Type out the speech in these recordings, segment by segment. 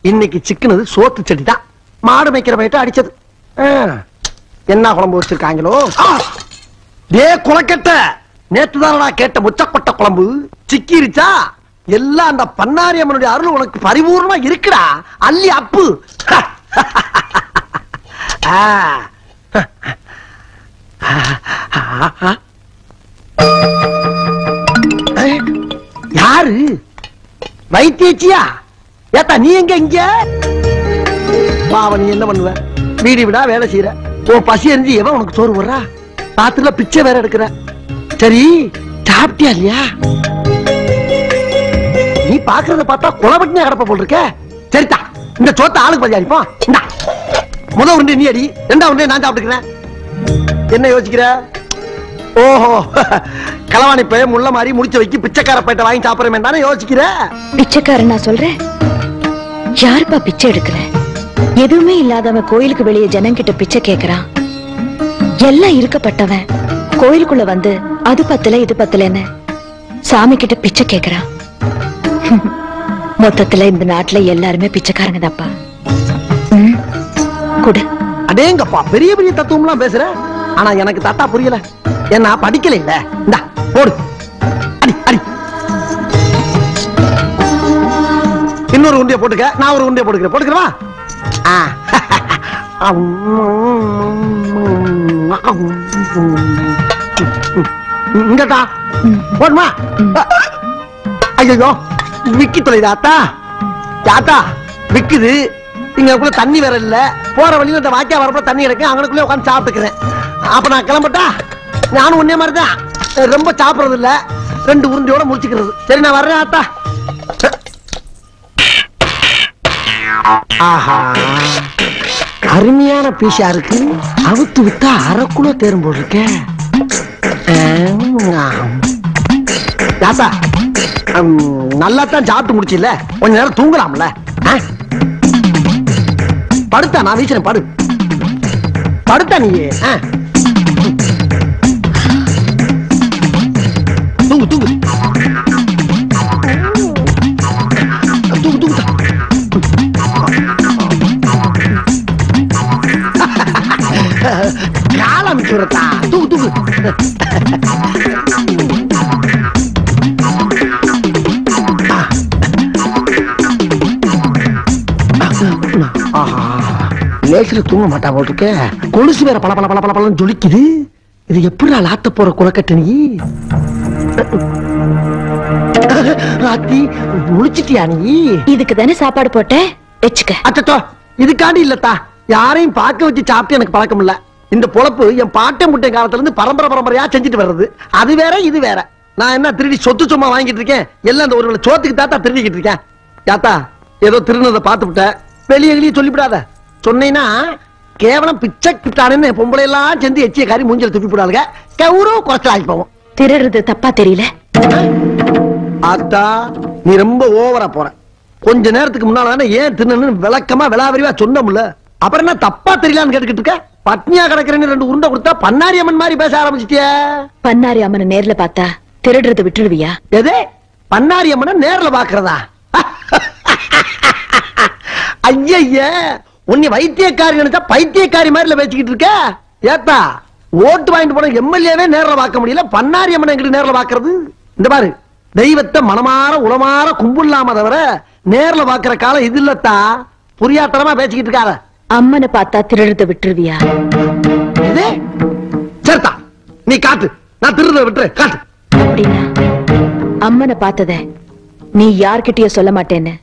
இன்னைக்கு சிக்கனது சோத்து செடி தான். மாடு மேய்க்கிற பயிட்ட அடிச்சது. என்ன குழம்பு வச்சிருக்காங்களோ? டே குளக்கட்ட, நேத்து தானடா கேட்ட முச்சப்பட்ட குழம்பு சிக்கிருச்சா? எல்லாம் அந்த பண்ணாரி அம்மனுடைய அருள் உனக்கு பரிபூர்ணமா இருக்குடா. அள்ளி அப்பு. யாரு? வைத்தியச்சியா? ஏத்தா நீ எங்க? இங்க பாவ, நீ என்ன பண்ணுவ? வீடு விடா வேலை செய்யற. ஓ பசி எரிஞ்சு எவன் உனக்கு சோறு போடுறா? பாத்துல பிச்சை வேற எடுக்கிற. சரி சாப்பிட்டியா இல்லையா? நீ பாக்குறத பார்த்தா குளப்பட்டினா கிடப்ப போல் இருக்க. சரிதா, இந்த சோத்த ஆளுக்கு பதி அடிப்போம். முத உருண்டை நீ அடி, ரெண்டா உருண்டை நான் சாப்பிட்டுக்கிறேன். என்ன யோசிக்கிற? ஓஹோ, களவாணி பைய முள்ள மாதிரி முடிச்சு வைக்க பிச்சைக்கார பையிட்ட வாங்கி சாப்பிடுறேன் தானே யோசிக்கிற? பிச்சைக்காரன் நான் சொல்றேன். யாருப்பா பிச்சை எடுக்கிற? எதுவுமே இல்லாதவன் கோயிலுக்கு வெளியே ஜனங்கிட்ட பிச்சை கேக்குறான். எல்லாம் இருக்கப்பட்டவன் கோயிலுக்குள்ள வந்து அது பத்தல இது பத்தலன்னு சாமி கிட்ட பிச்சை கேக்குறான். மொத்தத்துல இந்த நாட்டுல எல்லாருமே பிச்சைக்காரங்க தாப்பா. குடு. அடேங்கப்பா, பெரிய பெரிய தத்துவம் எல்லாம் பேசுற. ஆனா எனக்கு தாத்தா புரியல. என்ன படிக்கல இல்ல. இந்தா போடு, அடி அடி. இன்னொரு உண்டிய போட்டுக்க, நான் ஒரு உண்டிய போட்டுக்கிறேன். போட்டுக்கிறவா? இங்கடா போடுமா? ஐயோ விக்கி தொலைதா ஆத்தா. தாத்தா விக்குது. இங்க தண்ணி வேற இல்ல. போற வழியில இந்த வாக்கியா வரப்ப தண்ணி கிடைக்கும். அங்கனுக்குள்ளே உட்காந்து சாப்பிட்டுக்கிறேன். அப்ப நான் கிளம்பட்டா? நானும் ஒன்னே மாதிரிதான், ரொம்ப சாப்பிடுறது இல்ல. 2 உருண்டையோட முடிச்சுக்கிறது. சரி நான் வர்றேன் ஆத்தா. ஆஹா, அருமையான பீஸா இருக்கு. அவுத்து விட்டா அரைக்குள்ள தேரும் போல் இருக்க. தாத்தா நல்லா தான் சாப்பிட்டு முடிச்சில்ல, கொஞ்ச நேரம் தூங்கலாம்ல? படுத்தா நான் வீசுறேன். படு படுத்தா நீ. தூங்கு தூங்கு தூங்கு தூங்கு. காலம் சுரத்தா. தூங்கு தூங்கு. லேசில தூங்க மாட்டா போட்டுக்க. கொலுசு வேற பல பல பல பல பலன்னு ஜொலிக்குது. இது எப்படி லாத்த போற குளக்கட்ட நீ? முடிச்சிட்டியா நீ? இதுக்கு தானே சாப்பாடு போட்டேன், வச்சுக்க. அச்சோ, இதுக்காண்டி இல்லத்தா. யாரையும் பார்க்க வச்சு சாப்பிட்டு எனக்கு பழக்கம் இல்ல. இந்த பொழப்பு என் பாட்டை முட்டை காலத்துல இருந்து பரம்பரை பரம்பரையா செஞ்சுட்டு வர்றது. அது வேற இது வேற. நான் என்ன திருடி சொத்து சும்மா வாங்கிட்டு இருக்கேன்? எல்லாம் இந்த ஒரு சோத்துக்கு தாத்தா திருடிக்கிட்டு இருக்கேன். யாத்தா ஏதோ திருநதை பார்த்து விட்ட, வெளியே வெளியே சொல்லிவிடாத. சொன்னீங்கன்னா கேவலம் பிச்சை கிட்டானு பொம்பளை எல்லாம் சேர்ந்து எச்சிய காரி மூஞ்சில துப்பி போடாளுங்க. கௌரவ குறைச்சல் ஆகி போவோம். திருடுறது தப்பா தெரியல? அத்தா நீ ரொம்ப ஓவரா போற. கொஞ்ச நேரத்துக்கு முன்னால ஏன் தின்னு விளக்கமா விளாவரிவா சொன்னோம்ல. அப்புறம் என்ன தப்பா தெரியலான்னு கேட்டுக்கிட்டு இருக்க? பட்னியா கிடக்குறேன்னு 2 உருண்டை கொடுத்தா பண்ணாரி அம்மன் மாதிரி பேச ஆரம்பிச்சிட்டிய. பண்ணாரி அம்மனை நேர்ல பார்த்தா திருடுறது விட்டுடுவியா? எது? பண்ணாரி அம்மனை நேர்ல பாக்குறதா? ஐய, உன்னை வைத்தியக்காரி நினைச்சா பைத்தியக்காரி மாதிரி பேசிக்கிட்டு இருக்க. ஏத்தா ஓட்டு வாங்கிட்டு போன எம்எல்ஏவே நேர்ல பார்க்க முடியல, பண்ணாரி அம்மனை எங்கிட்ட நேர்ல பாக்குறது? இந்த பாரு, தெய்வத்தை மனமாற உளமாற கும்பிடலாம தவிர நேர்ல பாக்குற காலம் இது இல்லத்தா. புரியாத்தனமா பேசிக்கிட்டு இருக்காத. அம்மனை பார்த்தா திருடுறத விட்டுருவியா? சரிதா, நீ காட்டு. நான் திருடுறத விட்டுரு, காட்டு. அப்படின்னா அம்மனை பார்த்தத நீ யார்கிட்டயோ சொல்ல மாட்டேன்னு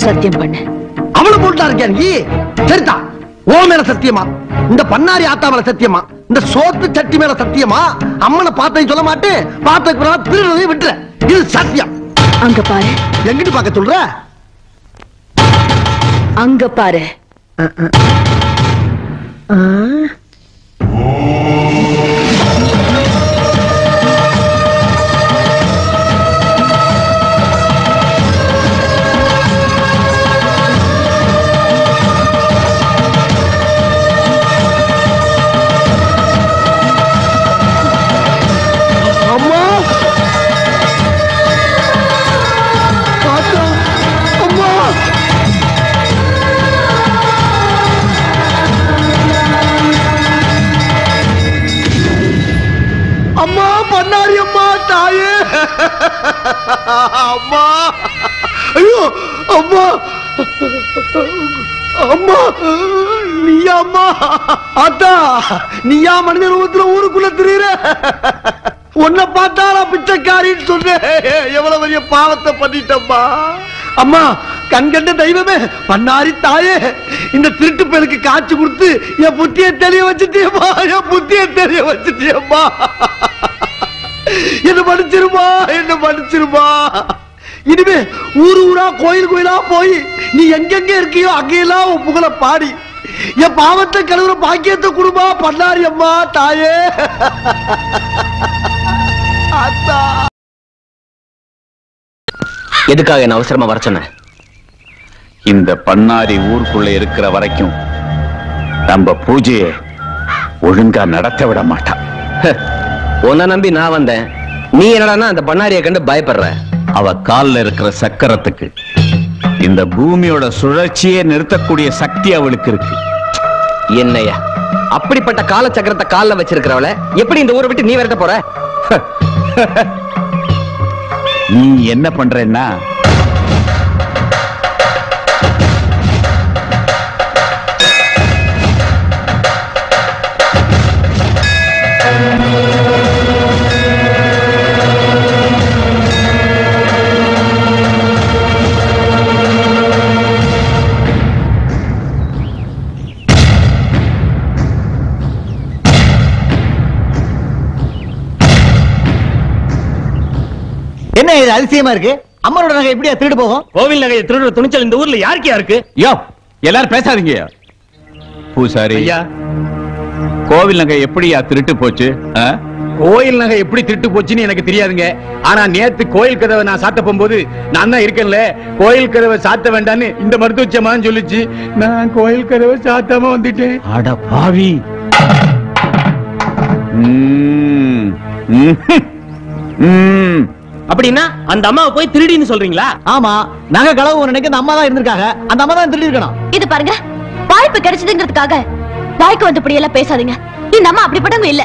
சத்தியம் பண்ண. அவளை போட்டா இருக்கியா நீ? சரிதா, ஓ மேல சத்தியமா? இந்த பண்ணாரி ஆத்தா மேல சத்தியமா? இந்த சோத்து சட்டி மேல சத்தியமா? அம்மனை பார்த்தேன்னு சொல்ல மாட்டேன். பார்த்ததுக்கு திருடுறதையும் விட்டுற. இது சத்தியம். அங்க பாரு. எங்கிட்டு பார்க்க சொல்ற? அங்க பாரு. அம்மா, அம்மா, அம்மா, ஐயோ அம்மா, அம்மா, நீயா அம்மா? அத்தா, நீயா மனித ரூபத்துல ஊருக்குள்ள திரியிற? உன்னை பார்த்தாலா பிச்சைக்காரின்னு சொன்னேன். எவ்வளவு பெரிய பாவத்தை பண்ணிட்டம்மா. அம்மா, கண்கண்ட தெய்வமே, பண்ணாரி தாயே, இந்த திருட்டு பேருக்கு காட்சி கொடுத்து என் புத்தியை தெரிய வச்சுட்டியம்மா, என் புத்தியை தெரிய வச்சுட்டியம்மா. என்ன மன்னிச்சிருமா, என்ன மன்னிச்சிருமா. இனிமே ஊரு ஊரா கோயில் கோயிலா போய் நீ எங்கெங்க இருக்கியோ அங்கெல்லாம் உன் புகழ பாடி என் பாவத்தை கழுவுற பாக்கியத்தை கொடுமா பண்ணாரி அம்மா தாயே. எதுக்காக என்ன அவசரமா வர சொன்ன? இந்த பண்ணாரி ஊருக்குள்ள இருக்கிற வரைக்கும் நம்ம பூஜையை ஒழுங்கா நடத்த விட மாட்டான். உன்னை நம்பி நான் வந்தேன், நீ என்னடா அந்த பண்ணாரியை கண்டு பயப்படுற? அவ கால்ல இருக்கிற சக்கரத்துக்கு இந்த பூமியோட சுழற்சியை நிறுத்தக்கூடிய சக்தி அவளுக்கு இருக்கு. என்னையா அப்படிப்பட்ட கால சக்கரத்தை கால்ல வச்சிருக்கிறவள எப்படி இந்த ஊரை விட்டு நீ விரட்ட போற? நீ என்ன பண்றேன்னா, என்ன இது அதிசயமா இருக்கு? அம்மனோட நகை எப்படியா திருடு போகும்? கோவில் நகையை திருடுற துணிச்சல் இந்த ஊர்ல யாருக்கே இருக்கு? யோ எல்லாரும் பேசாதீங்க. பூசாரி, கோவில் நகை எப்படியா திருட்டு போச்சு? கோயில் நகை எப்படி திருட்டு போச்சுன்னு எனக்கு தெரியாதுங்க. ஆனா நேத்து கோயில் கதவை நான் சாத்த போகும்போது நான் தான் இருக்கேன்ல, கோயில் கதவை சாத்த வேண்டான்னு இந்த மருத்துவச்சமான்னு சொல்லிச்சு. நான் கோயில் கதவை சாத்தாம வந்துட்டேன். அட பாவி. அப்படின்னா அந்த அம்மாவை போய் திருடின்னு சொல்றீங்களா? ஆமா, நகை களவு நினைக்க அந்த அம்மா தான் இருந்திருக்காங்க. அந்த அம்மா தான் திருடி இருக்கணும். இது பாருங்க, வாய்ப்பு கிடைச்சதுங்கிறதுக்காக வாய்க்கு வந்தபடி எல்லாம் பேசாதீங்க. இந்த அம்மா அப்படிப்பட்டவங்க இல்ல.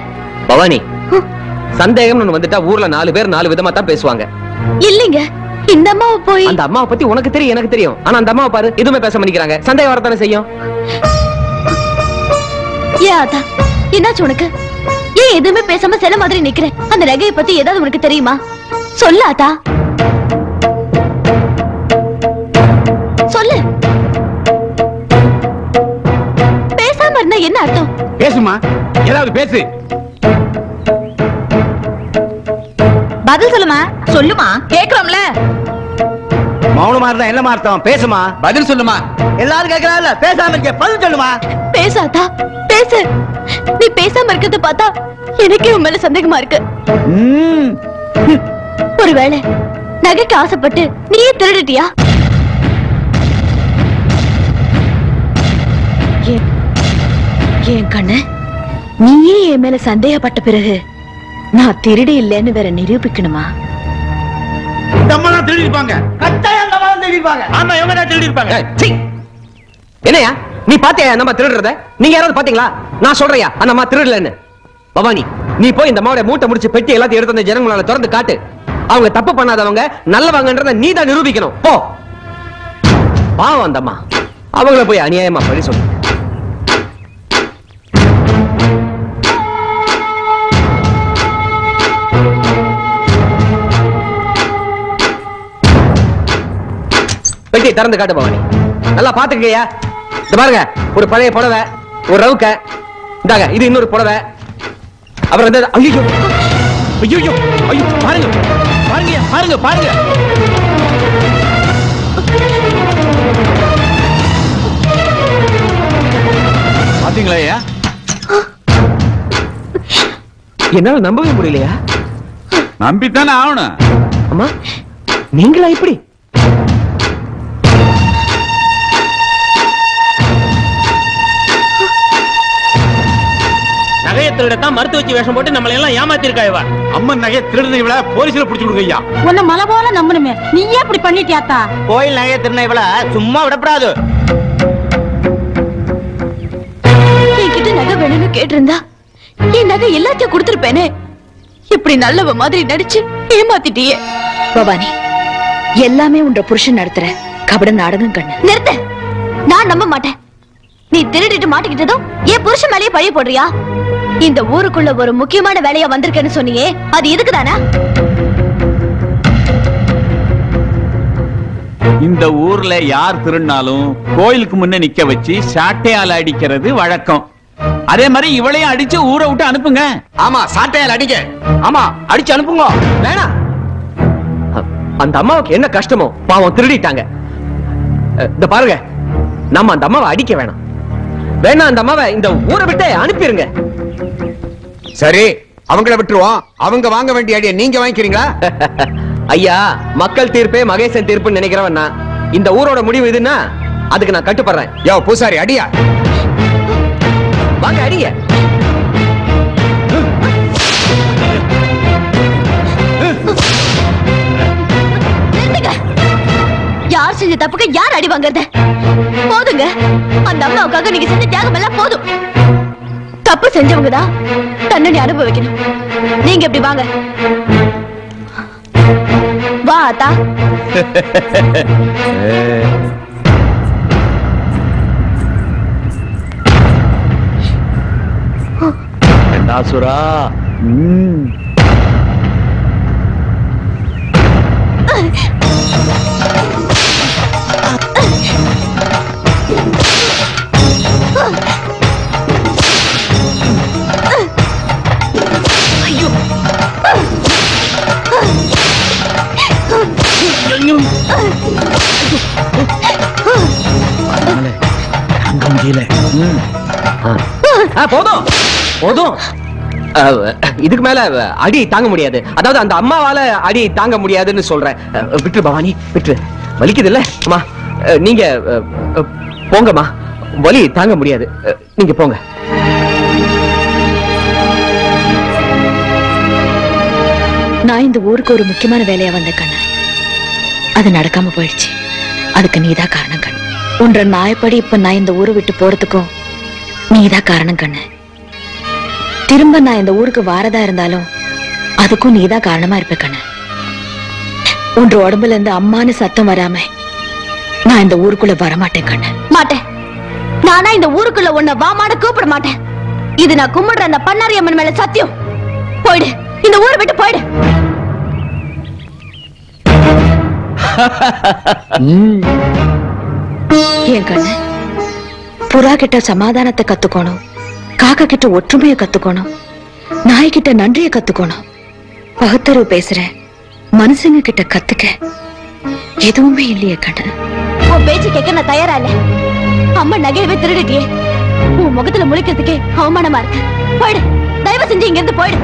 பவானி, சந்தேகம்னு வந்துட்டா ஊர்ல 4 பேர் 4 விதமா தான் பேசுவாங்க. இல்லீங்க, இந்த அம்மாவை போய் அந்த அம்மாவை பத்தி உனக்கு தெரியும், எனக்கு தெரியும். ஆனா அந்த அம்மாவை பாரு, எதுவுமே பேச மாட்டேங்கிறாங்க. சந்தேகம் வரத்தானே செய்யும். ஏன் ஆத்தா, என்னாச்சு உனக்கு? ஏன் எதுவுமே பேசாம சில மாதிரி நிக்கிறேன்? அந்த நகையை பத்தி ஏதாவது உனக்கு தெரியுமா? சொல்லு ஆத்தா, சொல்லு. பேசாம இருந்தா என்ன அர்த்தம்? பேசுமா, ஏதாவது பேசு. பதில் சொல்லுமா. சொல்லுமா, கேக்குறோம்ல. மௌனமா இருந்தா என்ன அர்த்தம்? பேசுமா, பதில் சொல்லுமா. எல்லாரும் கேட்கறாங்கல்ல, பேசாம இருக்க, பதில் சொல்லுமா. பேசாதா, பேசு. நீ பேசாம இருக்கிறத பார்த்தா எனக்கே உன் மேல சந்தேகமா இருக்கு. ஒருவேளை நகைக்கு ஆசைப்பட்டு நீயே திருடிட்டியா? என் கண்ணு, நீயே என் மேல சந்தேகப்பட்ட பிறகு நான் திருடி இல்லைன்னு வேற நிரூபிக்கணுமா? இந்த அம்மா தான் திருடி இருப்பாங்க. கட்டாயம் அந்த அம்மா தான் திருடி இருப்பாங்க. ஆமா, இவங்க தான் திருடி இருப்பாங்க. என்னையா நீ பாத்தியா அந்த அம்மா திருடுறத? நீங்க யாராவது பாத்தீங்களா? நான் சொல்றையா அந்த அம்மா திருடலன்னு? பவானி, நீ போய் இந்த அம்மாவோட மூட்டை முடிச்சு பெட்டி எல்லாத்தையும் எடுத்து அந்த ஜனங்களால திறந்து காட்டு. அவங்க தப்பு பண்ணாதவங்க, நல்லவங்கன்றத நீ தான் நிரூபிக்கணும். போ. பாவம் அந்த அம்மா, அவங்கள போய் அநியாயமா பழி சொல்லு. பெட்டியை திறந்து காட்டு பவானி. நல்லா பாத்துக்கயா. இந்த பாருங்க, ஒரு பழைய புடவை, ஒரு ரவுக்க, இந்தாங்க இது இன்னொரு புடவை, அப்புறம் இந்த ஐயோ ஐயோ ஐயோ, பாருங்க பாருங்க பாருங்க பாருங்க. பாத்தீங்களா? என்னால நம்பவே முடியலையா? நம்பித்தானே ஆகணும். அம்மா, நீங்களா இப்படி? நகையை திருடத்தான் மருத்துவ வச்சு வேஷம் போட்டு நம்மளை எல்லாம் ஏமாத்திருக்கா இவ. அம்மன் நகையை திருடுன இவள போலீஸ்ல புடிச்சு விடுங்க ஐயா. உன்னை மலை போல நம்பணுமே, நீயே இப்படி பண்ணிட்டியாத்தா? கோயில் நகையை திருடின இவள சும்மா விடப்படாது. என்கிட்ட நகை வேணும்னு கேட்டிருந்தா என் நகை எல்லாத்தையும் கொடுத்திருப்பேனே. இப்படி நல்லவ மாதிரி நடிச்சு ஏமாத்திட்டியே. பவானி, எல்லாமே உன்ற புருஷன் நடத்துற கபட நாடகம் கண்ணு. நிறுத்த. நான் நம்ப மாட்டேன். நீ திருடிட்டு மாட்டிக்கிட்டதும் என் புருஷன் மேலேயே பழி போடுறியா? இந்த ஊருக்குள்ள ஒரு முக்கியமான வேலையா வந்திருக்கேன்னு சொன்னியே, அது இதுக்குதானா? இந்த ஊர்ல யார் திருநாளும் கோயிலுக்கு முன்ன நிக்க வச்சு சாட்டையால அடிக்கிறது வழக்கம். அதே மாதிரி இவளையும் அடிச்சு ஊரை விட்டு அனுப்புங்க. ஆமா, சாட்டையால் அடிங்க. ஆமா, அடிச்சு அனுப்புங்க. வேணாம். அந்த அம்மாவுக்கு என்ன கஷ்டமோ பாவம், திருடிட்டாங்க. இந்த பாருங்க, நம்ம அந்த அம்மாவை அடிக்க வேணாம். வேணா அந்த அம்மாவை இந்த ஊரை விட்டு அனுப்பிடுங்க. சரி, அவங்கள விட்டுருவோம். அவங்க வாங்க வேண்டிய அடியை நீங்க வாங்கிக்கிறீங்களா? ஐயா, மக்கள் தீர்ப்பே மகேசன் தீர்ப்புன்னு நினைக்கிறவன் நான். இந்த ஊரோட முடிவு இதுன்னா அதுக்கு நான் கட்டுப்படுறேன். யோ பூசாரி, அடியா. வாங்க, அடிங்க. யார் செஞ்ச தப்புக்கு யார் அடி வாங்குறது? போதுங்க. அந்த அம்மாவுக்காக நீங்க செஞ்ச தியாகம் எல்லாம் போதும். தப்பு செஞ்சவங்கதான் தண்டனை அனுபவிக்கணும். நீங்க எப்படி வாங்க. வா அத்தா. சுரா, போதும் போதும். இதுக்கு மேல அடி தாங்க முடியாது. அதாவது அந்த அம்மாவால அடி தாங்க முடியாதுன்னு சொல்றேன். விட்டு பவானி, விட்டு. வலிக்குது இல்ல அம்மா? நீங்க போங்கம்மா, வலி தாங்க முடியாது. நீங்க போங்க. நான் இந்த ஊருக்கு ஒரு முக்கியமான வேலையா வந்த கண்ணு, அது நடக்காம போயிடுச்சு. அதுக்கு நீதான் காரணம் கண்ணு. உன்ற நாயப்படி இப்ப நான் இந்த ஊரை விட்டு போறதுக்கும் நீதான் காரணம் கண்ணு. திரும்ப நான் இந்த ஊருக்கு வாரதா இருந்தாலும் அதுக்கும் நீதான் காரணமா இருப்ப கண்ணு. உன்ற உடம்புல இருந்து அம்மானு சத்தம் வராம நான் இந்த ஊருக்குள்ள வரமாட்டேன் கண்ணு. மாட்டேன். நானா இந்த ஊருக்குள்ள உன்னை வாமாட கூப்பிட மாட்டேன். இது நான் கும்பிடுற அந்த பண்ணாரி அம்மன் மேல சத்தியம். போயிடு, இந்த ஊரை விட்டு போயிடு. ஏன் கண்ணு, புறா கிட்ட சமாதானத்தை கத்துக்கணும், காக்கா கிட்ட ஒற்றுமையை கத்துக்கணும், நாய்கிட்ட நன்றியை கத்துக்கணும். பகுத்தறிவு பேசுற மனுஷங்க கிட்ட கத்துக்க எதுவுமே இல்லையே கண்ணு. உன் பேச்சு கேட்க நான் தயாரா இல்ல. அம்மா நகையவே திருடிட்டியே. உன் முகத்துல முழிக்கிறதுக்கே அவமானமா இருக்கு. போயிடு, தயவு செஞ்சு இங்க இருந்து போயிடு.